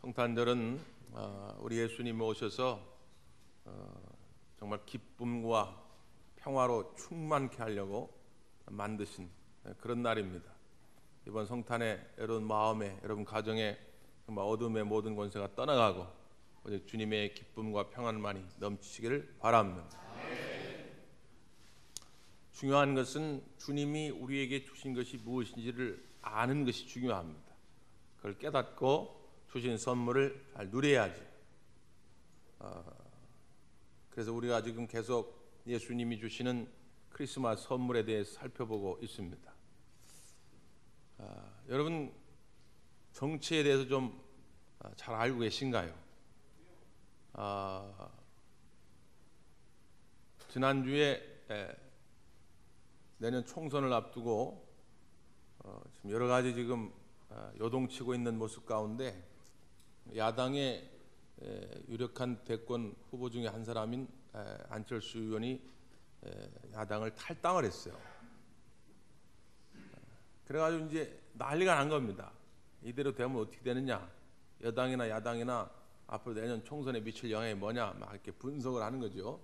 성탄절은 우리 예수님이 오셔서 정말 기쁨과 평화로 충만케 하려고 만드신 그런 날입니다. 이번 성탄에 여러분 마음에, 여러분 가정에 정말 어둠의 모든 권세가 떠나가고 오직 주님의 기쁨과 평안만이 넘치기를 바랍니다. 중요한 것은 주님이 우리에게 주신 것이 무엇인지를 아는 것이 중요합니다. 그걸 깨닫고 주신 선물을 잘 누려야지. 그래서 우리가 지금 계속 예수님이 주시는 크리스마스 선물에 대해서 살펴보고 있습니다. 여러분 정치에 대해서 좀 잘 알고 계신가요? 지난주에 내년 총선을 앞두고 지금 여러 가지 지금 요동치고 있는 모습 가운데 야당의 유력한 대권 후보 중에 한 사람인 안철수 의원이 야당을 탈당을 했어요. 그래가지고 이제 난리가 난 겁니다. 이대로 되면 어떻게 되느냐? 여당이나 야당이나 앞으로 내년 총선에 미칠 영향이 뭐냐? 막 이렇게 분석을 하는 거죠.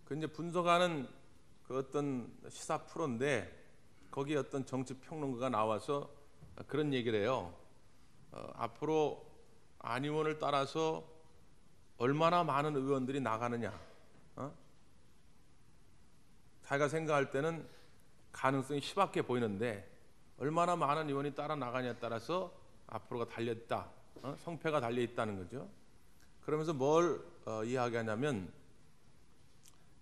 그 이제 분석하는 그 어떤 시사 프로인데 거기에 어떤 정치 평론가가 나와서 그런 얘기를 해요. 앞으로 안 의원을 따라서 얼마나 많은 의원들이 나가느냐. 자기가 생각할 때는 가능성이 희박해 보이는데 얼마나 많은 의원이 따라 나가냐에 따라서 앞으로가 달려있다. 성패가 달려있다는 거죠. 그러면서 뭘 이야기하냐면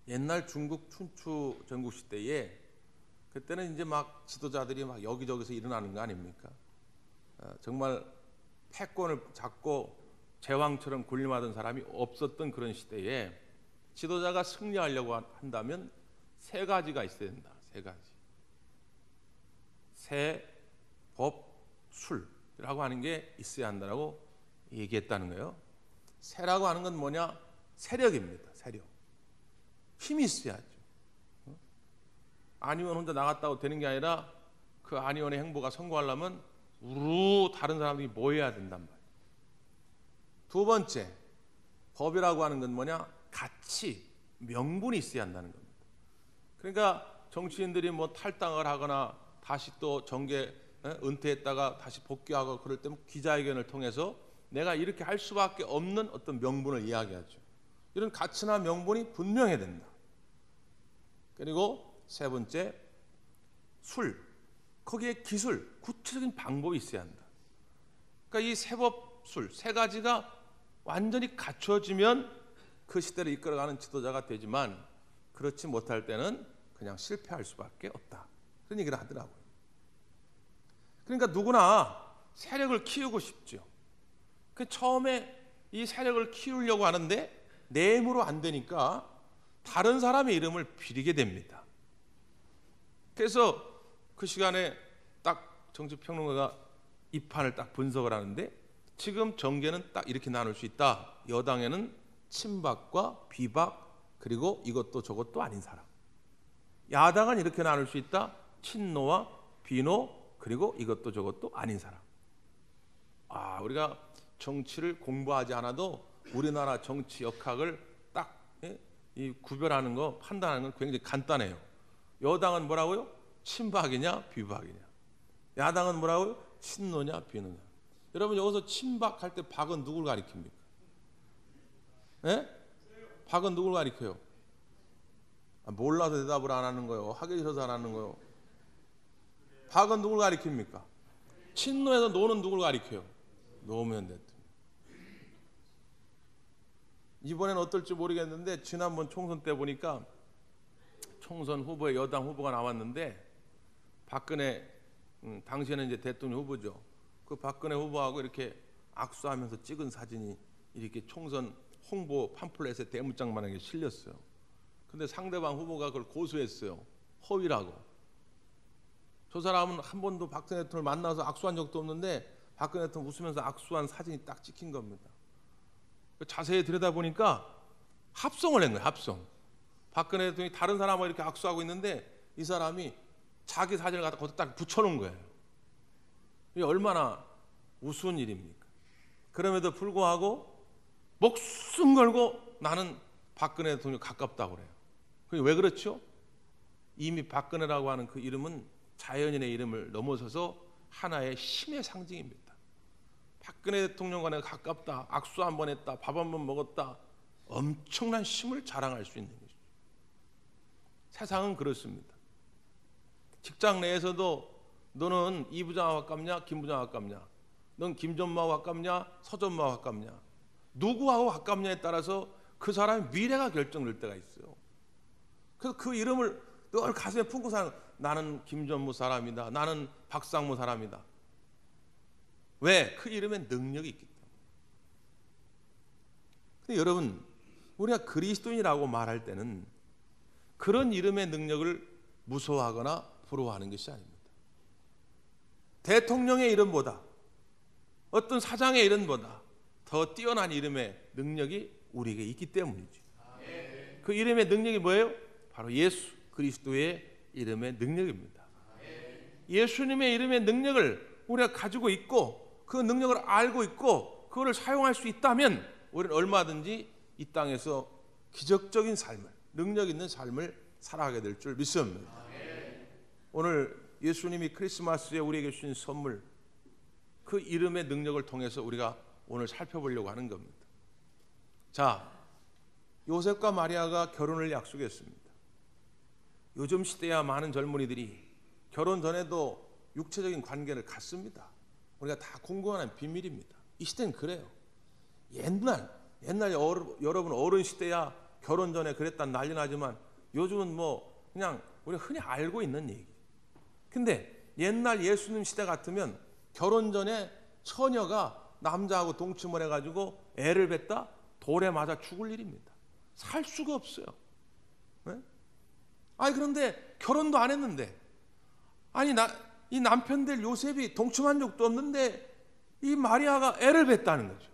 옛날 중국 춘추 전국 시대에 그때는 이제 막 지도자들이 막 여기저기서 일어나는 거 아닙니까? 정말 패권을 잡고 제왕처럼 군림하던 사람이 없었던 그런 시대에 지도자가 승리하려고 한다면 세 가지가 있어야 된다. 세 가지. 세, 법, 술이라고 하는 게 있어야 한다고 얘기했다는 거예요. 세라고 하는 건 뭐냐? 세력입니다. 세력. 힘이 있어야죠. 안 의원 혼자 나갔다고 되는 게 아니라 그 안 의원의 행보가 성공하려면 우르르 다른 사람들이 모여야 된단 말이에요. 두 번째, 법이라고 하는 건 뭐냐? 가치, 명분이 있어야 한다는 겁니다. 그러니까 정치인들이 뭐 탈당을 하거나 다시 또 정계 은퇴했다가 다시 복귀하고 그럴 때면 기자회견을 통해서 내가 이렇게 할 수밖에 없는 어떤 명분을 이야기하죠. 이런 가치나 명분이 분명해야 된다. 그리고 세 번째, 술. 거기에 기술, 구체적인 방법이 있어야 한다. 그러니까 이 세법, 술, 세 가지가 완전히 갖춰지면 그 시대를 이끌어가는 지도자가 되지만 그렇지 못할 때는 그냥 실패할 수밖에 없다. 그런 얘기를 하더라고요. 그러니까 누구나 세력을 키우고 싶죠. 그 처음에 이 세력을 키우려고 하는데 내 힘으로 안 되니까 다른 사람의 이름을 빌리게 됩니다. 그래서 그 시간에 딱 정치평론가가 이 판을 딱 분석을 하는데 지금 정계는 딱 이렇게 나눌 수 있다. 여당에는 친박과 비박 그리고 이것도 저것도 아닌 사람. 야당은 이렇게 나눌 수 있다. 친노와 비노 그리고 이것도 저것도 아닌 사람. 우리가 정치를 공부하지 않아도 우리나라 정치 역학을 딱 이 구별하는 거, 판단하는 건 굉장히 간단해요. 여당은 뭐라고요? 친박이냐 비박이냐. 야당은 뭐라고요? 친노냐 비노냐. 여러분 여기서 친박할 때 박은 누굴 가리킵니까? 박은 누굴 가리켜요? 몰라서 대답을 안 하는 거예요. 하기 싫어서 안 하는 거예요. 박은 누굴 가리킵니까? 친노에서 노는 누굴 가리켜요? 노무현 대통령. 이번에는 어떨지 모르겠는데 지난번 총선 때 보니까 총선 후보에 여당 후보가 나왔는데 박근혜 당시에는 이제 대통령 후보죠. 그 박근혜 후보하고 이렇게 악수하면서 찍은 사진이 이렇게 총선 홍보 팜플렛에 대문짝만하게 실렸어요. 근데 상대방 후보가 그걸 고소했어요. 허위라고. 저 사람은 한 번도 박근혜 대통령을 만나서 악수한 적도 없는데 박근혜 대통령 웃으면서 악수한 사진이 딱 찍힌 겁니다. 자세히 들여다보니까 합성을 한 거예요. 합성. 박근혜 대통령이 다른 사람하고 이렇게 악수하고 있는데 이 사람이 자기 사진을 갖다 거기다 딱 붙여놓은 거예요. 이게 얼마나 우스운 일입니까? 그럼에도 불구하고 목숨 걸고 나는 박근혜 대통령 가깝다고 그래요. 그게 왜 그렇죠? 이미 박근혜라고 하는 그 이름은 자연인의 이름을 넘어서서 하나의 힘의 상징입니다. 박근혜 대통령과 내가 가깝다, 악수 한 번 했다, 밥 한 번 먹었다, 엄청난 힘을 자랑할 수 있는 것이죠. 세상은 그렇습니다. 직장 내에서도 너는 이 부장하고 가깝냐, 김 부장하고 가깝냐, 넌 김전무하고 가깝냐, 서전무하고 가깝냐, 누구하고 가깝냐에 따라서 그 사람의 미래가 결정될 때가 있어요. 그래서 그 이름을 늘 가슴에 품고 사는, 나는 김전무 사람이다, 나는 박상무 사람이다. 왜? 그 이름에 능력이 있기 때문에. 근데 여러분, 우리가 그리스도인이라고 말할 때는 그런 이름의 능력을 무서워하거나 부러워하는 것이 아닙니다. 대통령의 이름보다, 어떤 사장의 이름보다 더 뛰어난 이름의 능력이 우리에게 있기 때문이죠. 그 이름의 능력이 뭐예요? 바로 예수 그리스도의 이름의 능력입니다. 예수님의 이름의 능력을 우리가 가지고 있고 그 능력을 알고 있고 그거를 사용할 수 있다면 우리는 얼마든지 이 땅에서 기적적인 삶을, 능력 있는 삶을 살아가게 될 줄 믿습니다. 오늘 예수님이 크리스마스에 우리에게 주신 선물, 그 이름의 능력을 통해서 우리가 오늘 살펴보려고 하는 겁니다. 자, 요셉과 마리아가 결혼을 약속했습니다. 요즘 시대야 많은 젊은이들이 결혼 전에도 육체적인 관계를 갖습니다. 우리가 다 공공한 비밀입니다. 이 시대는 그래요. 옛날 여러분 어른 시대야 결혼 전에 그랬단 난리 나지만 요즘은 뭐 그냥 우리가 흔히 알고 있는 얘기. 근데 옛날 예수님 시대 같으면 결혼 전에 처녀가 남자하고 동침을 해가지고 애를 뱉다 돌에 맞아 죽을 일입니다. 살 수가 없어요. 네? 아니 그런데 결혼도 안 했는데, 아니 이 남편 될 요셉이 동침한 적도 없는데 이 마리아가 애를 뱉다는 거죠.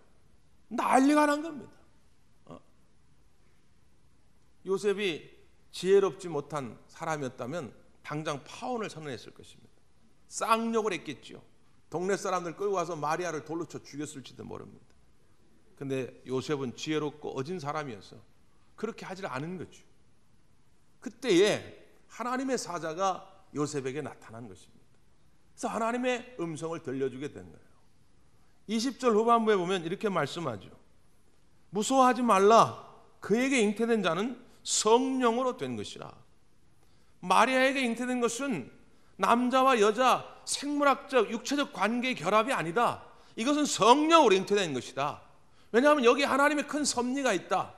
난리가 난 겁니다. 요셉이 지혜롭지 못한 사람이었다면 당장 파혼을 선언했을 것입니다. 쌍욕을 했겠죠. 동네 사람들 끌고 와서 마리아를 돌로 쳐 죽였을지도 모릅니다. 근데 요셉은 지혜롭고 어진 사람이어서 그렇게 하질 않은 거죠. 그때에 하나님의 사자가 요셉에게 나타난 것입니다. 그래서 하나님의 음성을 들려주게 된 거예요. 20절 후반부에 보면 이렇게 말씀하죠. 무서워하지 말라. 그에게 잉태된 자는 성령으로 된 것이라. 마리아에게 잉태된 것은 남자와 여자 생물학적 육체적 관계의 결합이 아니다. 이것은 성령으로 잉태된 것이다. 왜냐하면 여기 하나님의 큰 섭리가 있다.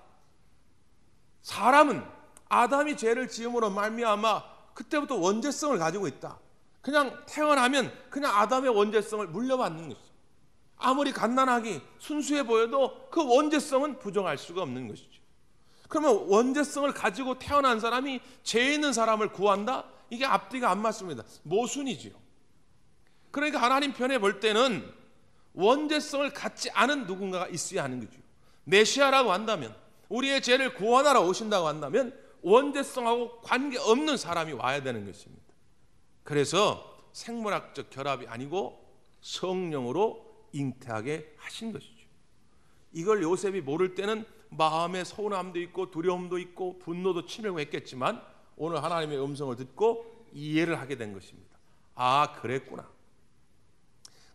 사람은 아담이 죄를 지음으로 말미암아 그때부터 원죄성을 가지고 있다. 그냥 태어나면 그냥 아담의 원죄성을 물려받는 것이죠. 아무리 갓난하기 순수해 보여도 그 원죄성은 부정할 수가 없는 것이죠. 그러면 원죄성을 가지고 태어난 사람이 죄 있는 사람을 구한다? 이게 앞뒤가 안 맞습니다. 모순이지요. 그러니까 하나님 편에 볼 때는 원죄성을 갖지 않은 누군가가 있어야 하는 거죠. 메시아라고 한다면, 우리의 죄를 구원하러 오신다고 한다면 원죄성하고 관계없는 사람이 와야 되는 것입니다. 그래서 생물학적 결합이 아니고 성령으로 잉태하게 하신 것이죠. 이걸 요셉이 모를 때는 마음에 서운함도 있고 두려움도 있고 분노도 치밀고 했겠지만 오늘 하나님의 음성을 듣고 이해를 하게 된 것입니다. 아, 그랬구나.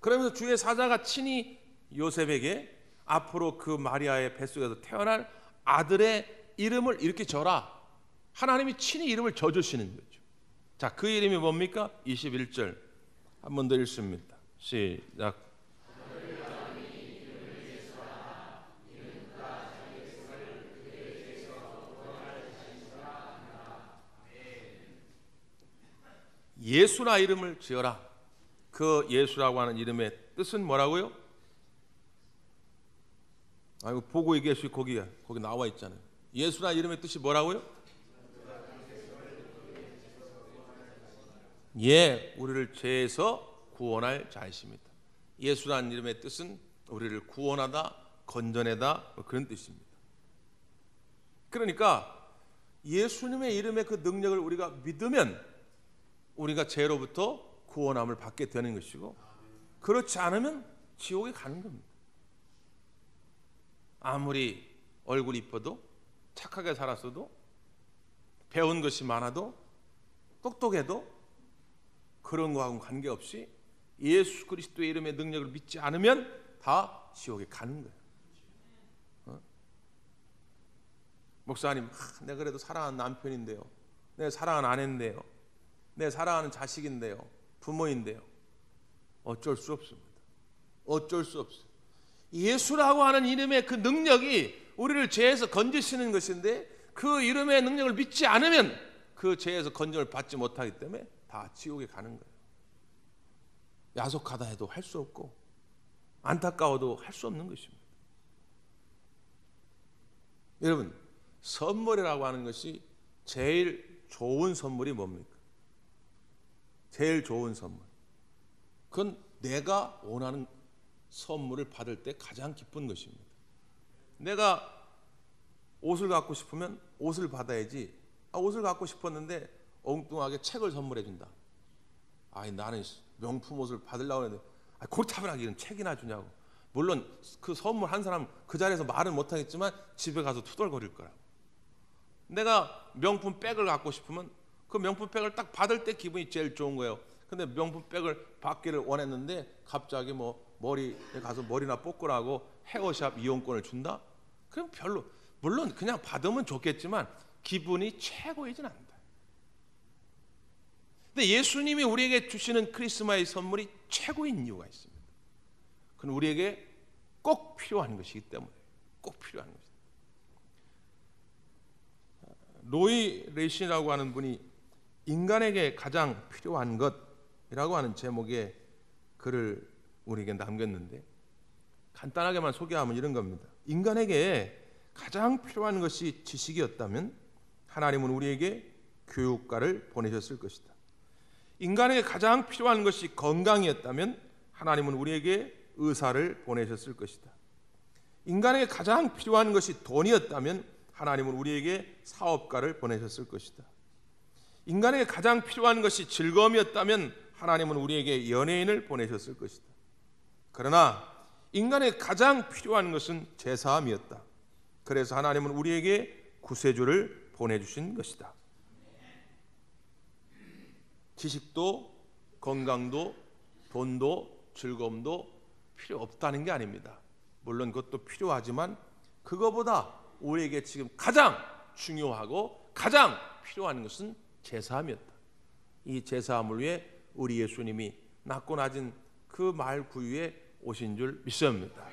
그러면서 주의 사자가 친히 요셉에게 앞으로 그 마리아의 뱃속에서 태어날 아들의 이름을 이렇게 져라. 하나님이 친히 이름을 져주시는 거죠. 자, 그 이름이 뭡니까? 21절 한 번 더 읽습니다. 시작. 예수라 이름을 지어라. 그 예수라고 하는 이름의 뜻은 뭐라고요? 아이고, 보고 얘기하시고 거기 나와 있잖아요. 예수라 이름의 뜻이 뭐라고요? 예, 우리를 죄에서 구원할 자이십니다. 예수라는 이름의 뜻은 우리를 구원하다, 건져내다, 그런 뜻입니다. 그러니까 예수님의 이름의 그 능력을 우리가 믿으면 우리가 죄로부터 구원함을 받게 되는 것이고, 그렇지 않으면 지옥에 가는 겁니다. 아무리 얼굴이 이뻐도 착하게 살았어도 배운 것이 많아도 똑똑해도 그런 거하고는 관계없이 예수 그리스도의 이름의 능력을 믿지 않으면 다 지옥에 가는 거예요. 목사님, 내가 그래도 사랑하는 남편인데요, 내가 사랑하는 아내인데요, 내가 사랑하는 자식인데요, 부모인데요. 어쩔 수 없습니다. 어쩔 수 없어요. 예수라고 하는 이름의 그 능력이 우리를 죄에서 건지시는 것인데 그 이름의 능력을 믿지 않으면 그 죄에서 건져을 받지 못하기 때문에 다 지옥에 가는 거예요. 야속하다 해도 할 수 없고 안타까워도 할 수 없는 것입니다. 여러분, 선물이라고 하는 것이 제일 좋은 선물이 뭡니까? 제일 좋은 선물. 그건 내가 원하는 선물을 받을 때 가장 기쁜 것입니다. 내가 옷을 갖고 싶으면 옷을 받아야지, 옷을 갖고 싶었는데 엉뚱하게 책을 선물해 준다. 나는 명품 옷을 받으려고 하는데 골타분하게 이런 책이나 주냐고. 물론 그 선물 한 사람 그 자리에서 말은 못하겠지만 집에 가서 투덜거릴 거라고. 내가 명품 백을 갖고 싶으면 그 명품 백을 딱 받을 때 기분이 제일 좋은 거예요. 근데 명품 백을 받기를 원했는데 갑자기 머리에 가서 머리나 뽑으라고 헤어샵 이용권을 준다? 그럼 별로, 물론 그냥 받으면 좋겠지만 기분이 최고이진 않다. 근데 예수님이 우리에게 주시는 크리스마스의 선물이 최고인 이유가 있습니다. 그건 우리에게 꼭 필요한 것이기 때문에, 꼭 필요한 것입니다. 로이 레신이라고 하는 분이 인간에게 가장 필요한 것이라고 하는 제목의 글을 우리에게 남겼는데, 간단하게만 소개하면 이런 겁니다. 인간에게 가장 필요한 것이 지식이었다면 하나님은 우리에게 교육가를 보내셨을 것이다. 인간에게 가장 필요한 것이 건강이었다면 하나님은 우리에게 의사를 보내셨을 것이다. 인간에게 가장 필요한 것이 돈이었다면 하나님은 우리에게 사업가를 보내셨을 것이다. 인간에게 가장 필요한 것이 즐거움이었다면 하나님은 우리에게 연예인을 보내셨을 것이다. 그러나 인간에게 가장 필요한 것은 제사함이었다. 그래서 하나님은 우리에게 구세주를 보내주신 것이다. 지식도 건강도 돈도 즐거움도 필요 없다는 게 아닙니다. 물론 그것도 필요하지만 그거보다 우리에게 지금 가장 중요하고 가장 필요한 것은 제사함이었다. 이 제사함을 위해 우리 예수님이 낮고 낮은 그 마을 구유에 오신 줄 믿습니다.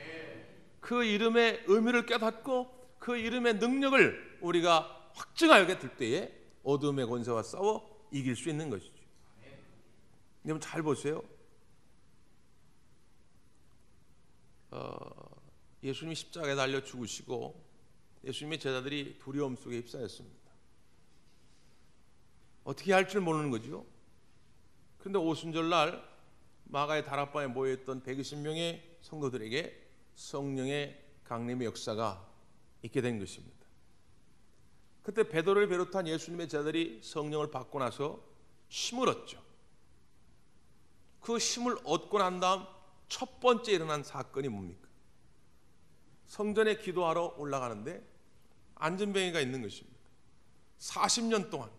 그 이름의 의미를 깨닫고 그 이름의 능력을 우리가 확증하게 될 때에 어둠의 권세와 싸워 이길 수 있는 것이죠. 여러분 잘 보세요. 예수님이 십자가에 달려 죽으시고 예수님의 제자들이 두려움 속에 휩싸였습니다. 어떻게 할 줄 모르는 거죠. 그런데 오순절날 마가의 다락방에 모여있던 120명의 성도들에게 성령의 강림의 역사가 있게 된 것입니다. 그때 베드로를 비롯한 예수님의 제자들이 성령을 받고 나서 힘을 얻죠. 그 힘을 얻고 난 다음 첫 번째 일어난 사건이 뭡니까? 성전에 기도하러 올라가는데 안전뱅이가 있는 것입니다. 40년 동안,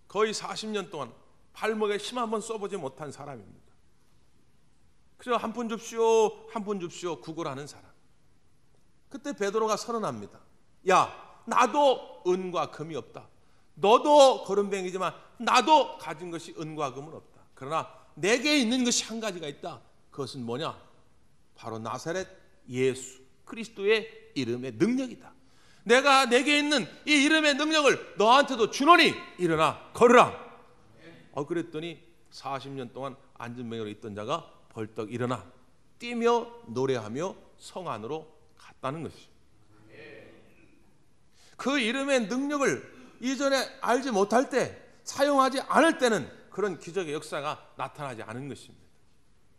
거의 40년 동안 발목에 힘 한번 써보지 못한 사람입니다. 그래서 한 푼 줍시오, 한 푼 줍시오 구걸하는 사람. 그때 베드로가 선언합니다. 야, 나도 은과 금이 없다. 너도 거름뱅이지만 나도 가진 것이 은과 금은 없다. 그러나 내게 있는 것이 한 가지가 있다. 그것은 뭐냐? 바로 나사렛 예수 그리스도의 이름의 능력이다. 내게 있는 이 이름의 능력을 너한테도 주노니 일어나 걸으라. 그랬더니 40년 동안 안전뱅이로 있던 자가 벌떡 일어나 뛰며 노래하며 성 안으로 갔다는 것이죠. 그 이름의 능력을 이전에 알지 못할 때, 사용하지 않을 때는 그런 기적의 역사가 나타나지 않은 것입니다.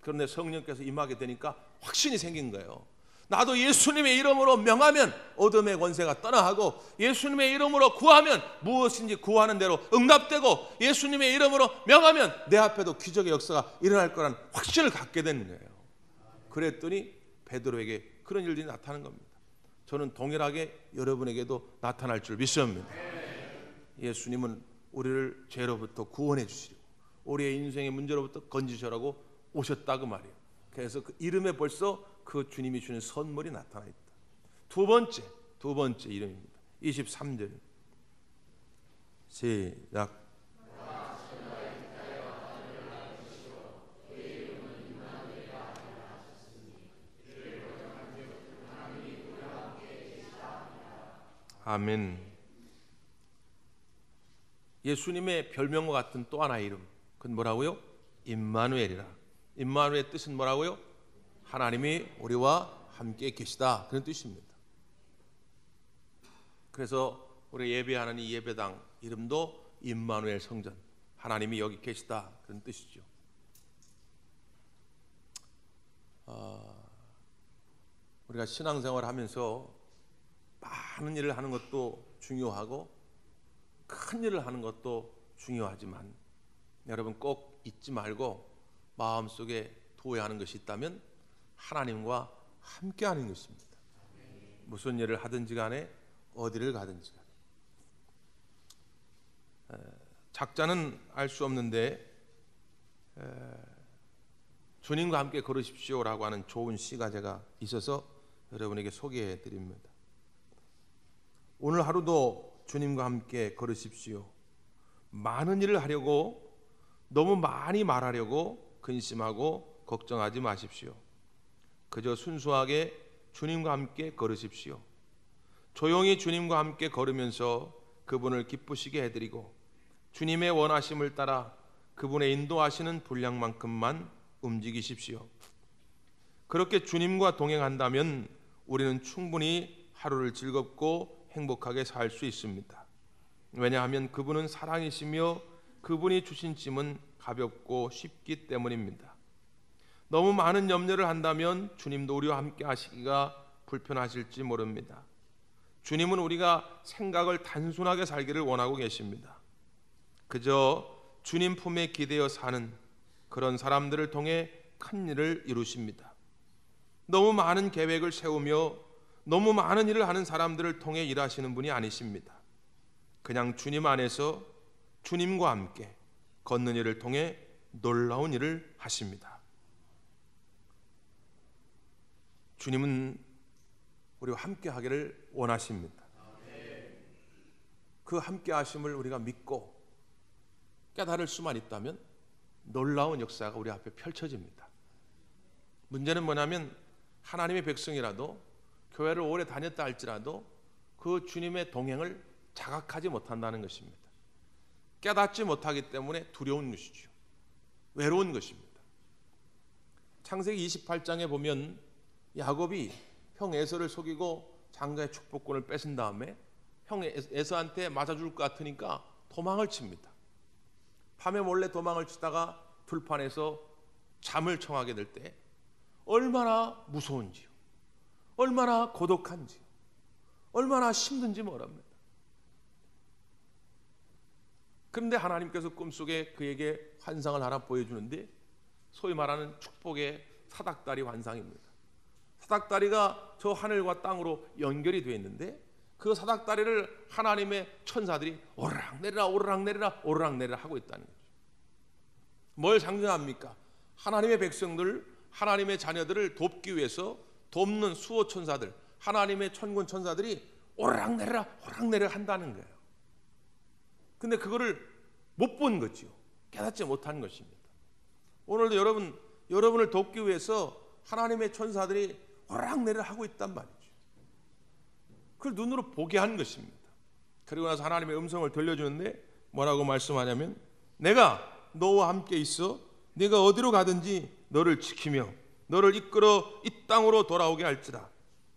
그런데 성령께서 임하게 되니까 확신이 생긴 거예요. 나도 예수님의 이름으로 명하면 어둠의 권세가 떠나가고 예수님의 이름으로 구하면 무엇인지 구하는 대로 응답되고 예수님의 이름으로 명하면 내 앞에도 기적의 역사가 일어날 거라는 확신을 갖게 되는 거예요. 그랬더니 베드로에게 그런 일들이 나타나는 겁니다. 저는 동일하게 여러분에게도 나타날 줄 믿습니다. 예수님은 우리를 죄로부터 구원해 주시려고, 우리의 인생의 문제로부터 건지시라고 오셨다 그 말이에요. 그래서 그 이름에 벌써 그 주님이 주는 선물이 나타나 있다. 두 번째 이름입니다. 23절 시작. 아멘. 예수님의 별명과 같은 또 하나의 이름, 그건 뭐라고요? 임마누엘이라. 임마누엘의 뜻은 뭐라고요? 하나님이 우리와 함께 계시다, 그런 뜻입니다. 그래서 우리 예배하는 이 예배당 이름도 임마누엘 성전, 하나님이 여기 계시다, 그런 뜻이죠. 우리가 신앙생활을 하면서 많은 일을 하는 것도 중요하고 큰 일을 하는 것도 중요하지만, 여러분 꼭 잊지 말고 마음속에 도회하는 것이 있다면 하나님과 함께하는 것입니다. 무슨 일을 하든지 간에, 어디를 가든지 간에. 작자는 알 수 없는데 주님과 함께 걸으십시오라고 하는 좋은 시가 제가 있어서 여러분에게 소개해 드립니다. 오늘 하루도 주님과 함께 걸으십시오. 많은 일을 하려고, 너무 많이 말하려고 근심하고 걱정하지 마십시오. 그저 순수하게 주님과 함께 걸으십시오. 조용히 주님과 함께 걸으면서 그분을 기쁘시게 해드리고, 주님의 원하심을 따라 그분의 인도하시는 분량만큼만 움직이십시오. 그렇게 주님과 동행한다면 우리는 충분히 하루를 즐겁고 행복하게 살 수 있습니다. 왜냐하면 그분은 사랑이시며 그분이 주신 짐은 가볍고 쉽기 때문입니다. 너무 많은 염려를 한다면 주님도 우리와 함께 하시기가 불편하실지 모릅니다. 주님은 우리가 생각을 단순하게 살기를 원하고 계십니다. 그저 주님 품에 기대어 사는 그런 사람들을 통해 큰 일을 이루십니다. 너무 많은 계획을 세우며 너무 많은 일을 하는 사람들을 통해 일하시는 분이 아니십니다. 그냥 주님 안에서 주님과 함께 걷는 일을 통해 놀라운 일을 하십니다. 주님은 우리와 함께 하기를 원하십니다. 그 함께 하심을 우리가 믿고 깨달을 수만 있다면 놀라운 역사가 우리 앞에 펼쳐집니다. 문제는 뭐냐면 하나님의 백성이라도 교회를 오래 다녔다 할지라도 그 주님의 동행을 자각하지 못한다는 것입니다. 깨닫지 못하기 때문에 두려운 것이죠. 외로운 것입니다. 창세기 28장에 보면 야곱이 형 에서를 속이고 장자의 축복권을 뺏은 다음에 형 에서한테 맞아줄 것 같으니까 도망을 칩니다. 밤에 몰래 도망을 치다가 들판에서 잠을 청하게 될 때 얼마나 무서운지요, 얼마나 고독한지, 얼마나 힘든지 모릅니다. 그런데 하나님께서 꿈속에 그에게 환상을 하나 보여주는데, 소위 말하는 축복의 사닥다리 환상입니다. 사닥다리가 저 하늘과 땅으로 연결이 되어 있는데, 그 사닥다리를 하나님의 천사들이 오르락내리라 오르락내리라 오르락내리라 하고 있다는 거죠. 뭘 상징합니까? 하나님의 백성들, 하나님의 자녀들을 돕기 위해서 돕는 수호 천사들, 하나님의 천군 천사들이 오르락내리라 오르락내리라 한다는 거예요. 근데 그거를 못 본 거죠. 깨닫지 못한 것입니다. 오늘도 여러분을 돕기 위해서 하나님의 천사들이 오르락내리라 하고 있단 말이죠. 그걸 눈으로 보게 한 것입니다. 그리고 나서 하나님의 음성을 들려주는데 뭐라고 말씀하냐면, 내가 너와 함께 있어 네가 어디로 가든지 너를 지키며 너를 이끌어 이 땅으로 돌아오게 할지라.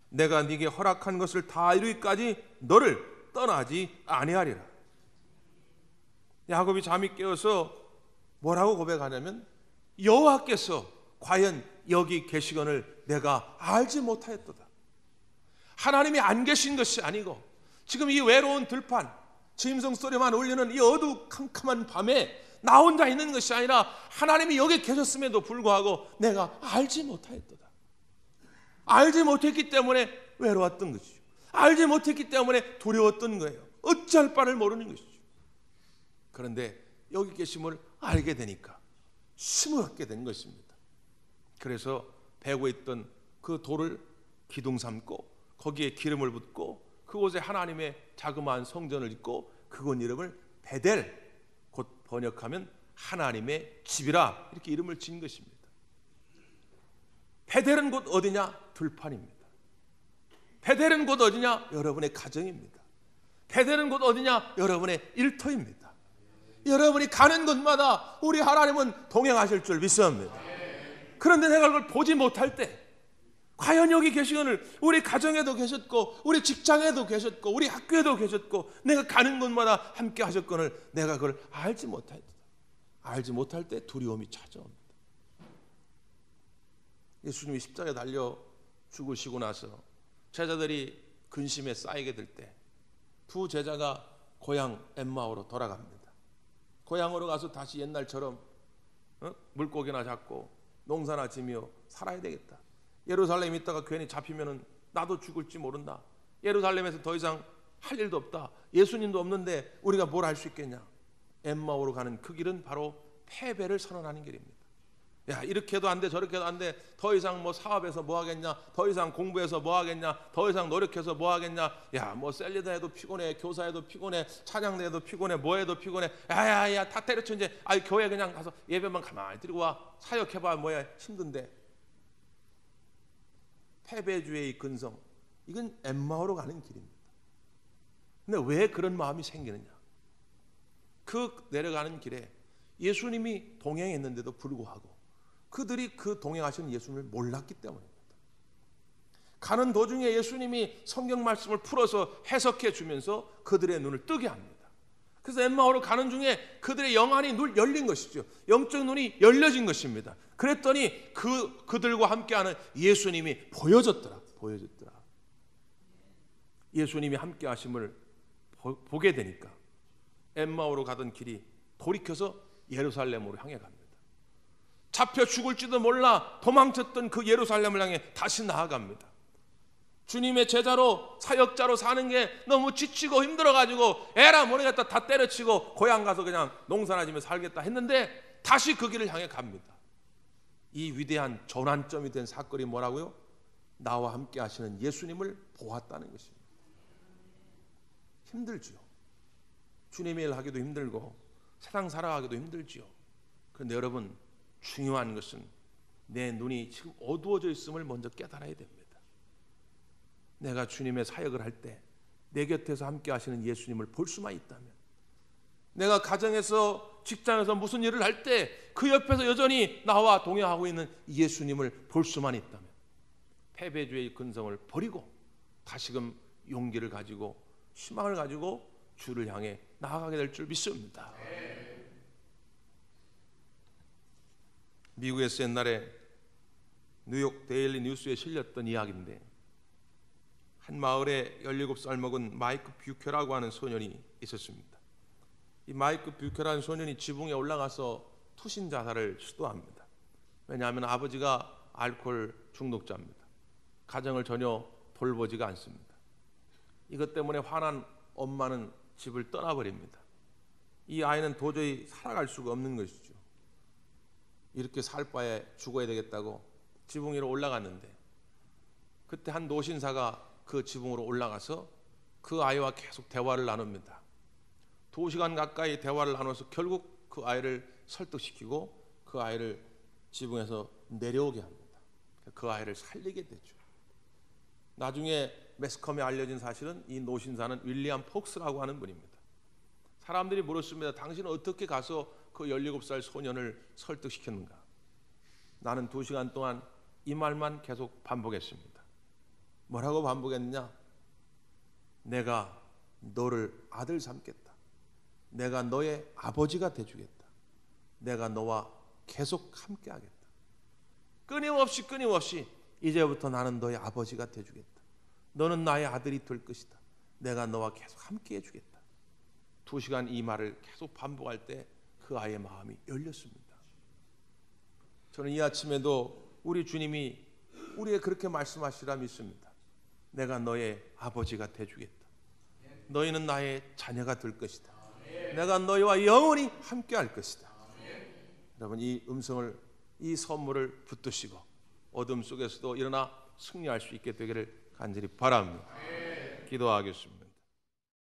내가 네게 허락한 것을 다 이루기까지 너를 떠나지 아니하리라. 야곱이 잠이 깨어서 뭐라고 고백하냐면, 여호와께서 과연 여기 계시거늘 내가 알지 못하였도다. 하나님이 안 계신 것이 아니고 지금 이 외로운 들판, 짐승 소리만 울리는 이 어두컴컴한 밤에 나 혼자 있는 것이 아니라 하나님이 여기 계셨음에도 불구하고 내가 알지 못하였도다. 알지 못했기 때문에 외로웠던 것이죠. 알지 못했기 때문에 두려웠던 거예요. 어찌할 바를 모르는 것이죠. 그런데 여기 계심을 알게 되니까 힘을 얻게 된 것입니다. 그래서 배고에 있던 그 돌을 기둥 삼고 거기에 기름을 붓고 그곳에 하나님의 자그마한 성전을 짓고 그곳 이름을 베델, 곧 번역하면 하나님의 집이라 이렇게 이름을 지은 것입니다. 베델은 곧 어디냐? 들판입니다. 베델은 곧 어디냐? 여러분의 가정입니다. 베델은 곧 어디냐? 여러분의 일터입니다. 여러분이 가는 곳마다 우리 하나님은 동행하실 줄 믿습니다. 그런데 내가 그걸 보지 못할 때 과연 여기 계시거늘 우리 가정에도 계셨고 우리 직장에도 계셨고 우리 학교에도 계셨고 내가 가는 곳마다 함께 하셨거늘 내가 그걸 알지 못할 때 두려움이 찾아옵니다. 예수님이 십자가에 달려 죽으시고 나서 제자들이 근심에 쌓이게 될 때 두 제자가 고향 엠마오로 돌아갑니다. 고향으로 가서 다시 옛날처럼 물고기나 잡고 농사나 지며 살아야 되겠다. 예루살렘에 있다가 괜히 잡히면은 나도 죽을지 모른다. 예루살렘에서 더 이상 할 일도 없다. 예수님도 없는데 우리가 뭘 할 수 있겠냐. 엠마오로 가는 그 길은 바로 패배를 선언하는 길입니다. 야, 이렇게 해도 안 돼, 저렇게 해도 안 돼. 더 이상 뭐 사업에서 뭐 하겠냐? 더 이상 공부해서 뭐 하겠냐? 더 이상 노력해서 뭐 하겠냐? 야, 뭐 셀리다 해도 피곤해, 교사해도 피곤해, 찬양대 해도 피곤해, 뭐 해도 피곤해. 야야야, 다 때려쳐 이제. 아이 교회 그냥 가서 예배만 가만히 드리고 와. 사역해봐 뭐야 힘든데. 패배주의 근성, 이건 엠마오로 가는 길입니다. 근데 왜 그런 마음이 생기느냐? 그 내려가는 길에 예수님이 동행했는데도 불구하고 그들이 그 동행하시는 예수님을 몰랐기 때문입니다. 가는 도중에 예수님이 성경 말씀을 풀어서 해석해 주면서 그들의 눈을 뜨게 합니다. 그래서 엠마오로 가는 중에 그들의 영안이 열린 것이죠. 영적 눈이 열려진 것입니다. 그랬더니 그들과 함께하는 예수님이 보여졌더라. 예수님이 함께 하심을 보게 되니까 엠마오로 가던 길이 돌이켜서 예루살렘으로 향해 갑니다. 잡혀 죽을지도 몰라 도망쳤던 그 예루살렘을 향해 다시 나아갑니다. 주님의 제자로 사역자로 사는 게 너무 지치고 힘들어가지고 에라 모르겠다 다 때려치고 고향 가서 그냥 농사나 지며 살겠다 했는데 다시 그 길을 향해 갑니다. 이 위대한 전환점이 된 사건이 뭐라고요? 나와 함께 하시는 예수님을 보았다는 것입니다. 힘들지요. 주님의 일 하기도 힘들고 세상 살아가기도 힘들지요. 그런데 여러분 중요한 것은 내 눈이 지금 어두워져 있음을 먼저 깨달아야 됩니다. 내가 주님의 사역을 할 때 내 곁에서 함께 하시는 예수님을 볼 수만 있다면, 내가 가정에서 직장에서 무슨 일을 할 때 그 옆에서 여전히 나와 동행하고 있는 예수님을 볼 수만 있다면 패배주의 근성을 버리고 다시금 용기를 가지고 희망을 가지고 주를 향해 나아가게 될 줄 믿습니다. 미국에서 옛날에 뉴욕 데일리 뉴스에 실렸던 이야기인데 한 마을에 17살 먹은 마이크 뷰케라고 하는 소년이 있었습니다. 이 마이크 뷰케라는 소년이 지붕에 올라가서 투신 자살을 시도합니다. 왜냐하면 아버지가 알코올 중독자입니다. 가정을 전혀 돌보지가 않습니다. 이것 때문에 화난 엄마는 집을 떠나버립니다. 이 아이는 도저히 살아갈 수가 없는 것이죠. 이렇게 살 바에 죽어야 되겠다고 지붕 위로 올라갔는데 그때 한 노신사가 그 지붕으로 올라가서 그 아이와 계속 대화를 나눕니다. 2시간 가까이 대화를 나눠서 결국 그 아이를 설득시키고 그 아이를 지붕에서 내려오게 합니다. 그 아이를 살리게 되죠. 나중에 매스컴에 알려진 사실은 이 노신사는 윌리엄 폭스라고 하는 분입니다. 사람들이 물었습니다. 당신은 어떻게 가서 그 17살 소년을 설득시켰는가? 나는 2시간 동안 이 말만 계속 반복했습니다. 뭐라고 반복했느냐? 내가 너를 아들 삼겠다. 내가 너의 아버지가 돼주겠다. 내가 너와 계속 함께하겠다. 끊임없이 이제부터 나는 너의 아버지가 돼주겠다. 너는 나의 아들이 될 것이다. 내가 너와 계속 함께해 주겠다. 2시간 이 말을 계속 반복할 때 그 아이의 마음이 열렸습니다. 저는 이 아침에도 우리 주님이 우리에게 그렇게 말씀하시라 믿습니다. 내가 너의 아버지가 되주겠다. 너희는 나의 자녀가 될 것이다. 내가 너희와 영원히 함께 할 것이다. 여러분, 이 음성을, 이 선물을 붙드시고 어둠 속에서도 일어나 승리할 수 있게 되기를 간절히 바랍니다. 기도하겠습니다.